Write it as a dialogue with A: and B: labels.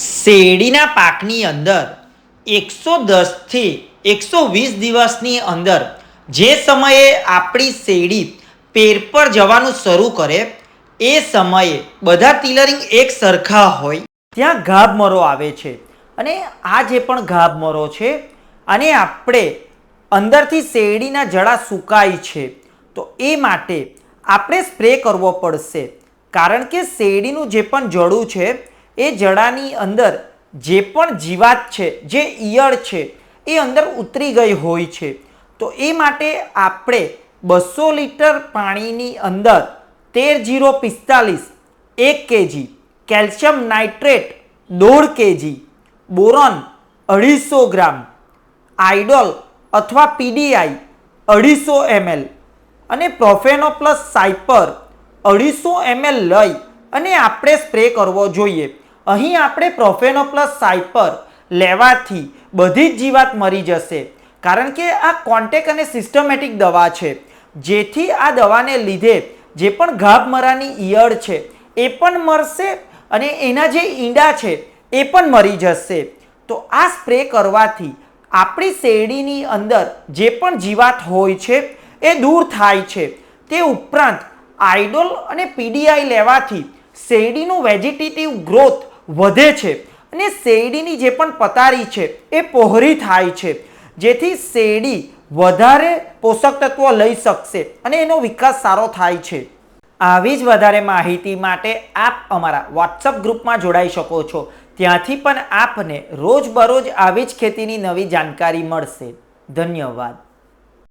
A: શેરડીના પાકની અંદર 110 થી 120 દિવસની અંદર જે સમયે આપણી શેરડી પેર પર જવાનું શરૂ કરે એ સમયે બધા ટીલરિંગ એક સરખા હોય ત્યાં ગાભમરો આવે છે અને આ જે પણ ગાભમરો છે અને આપણે અંદરથી શેરડીના જડા સુકાય છે તો એ માટે આપણે સ્પ્રે કરવો પડશે, કારણ કે શેરડીનું જે પણ જડું છે એ જડાની અંદર જે પણ જીવાત છે, જે ઈયળ છે એ અંદર ઉતરી ગઈ હોય છે. તો એ માટે આપણે 200 લીટર પાણીની અંદર 13-0-45 1 kg, calcium nitrate 1.5 kg, boron 250 ગ્રામ, આઇડોલ અથવા પીડીઆઈ 250 ml અને પ્રોફેનોપ્લસ સાયપર 250 ml લઈ અને આપણે સ્પ્રે કરવો જોઈએ. અહીં આપણે પ્રોફેનોપ્લસ સાયપર લેવાથી બધી જ જીવાત મરી જશે, કારણ કે આ કોન્ટેક્ટ અને સિસ્ટમેટિક દવા છે, જેથી આ દવાને લીધે જે પણ ગાભમરાની ઈયળ છે એ પણ મરશે અને એના જે ઈંડા છે એ પણ મરી જશે. તો આ સ્પ્રે કરવાથી આપણી શેરડીની અંદર જે પણ જીવાત હોય છે એ દૂર થાય છે. તે ઉપરાંત આઇડોલ અને પીડીઆઈ લેવાથી શેરડીનું વેજીટેટિવ ગ્રોથ વધે છે અને શેરડીની જે પણ પતારી છે એ પહોળી થાય છે, જેથી શેરડી વધારે પોષક તત્વો લઈ શકશે અને એનો વિકાસ સારો થાય છે. આવી જ વધારે માહિતી માટે આપ અમારા વોટ્સઅપ ગ્રુપમાં જોડાઈ શકો છો. ત્યાંથી પણ આપને રોજબરોજ આવી જ ખેતીની નવી જાણકારી મળશે. ધન્યવાદ.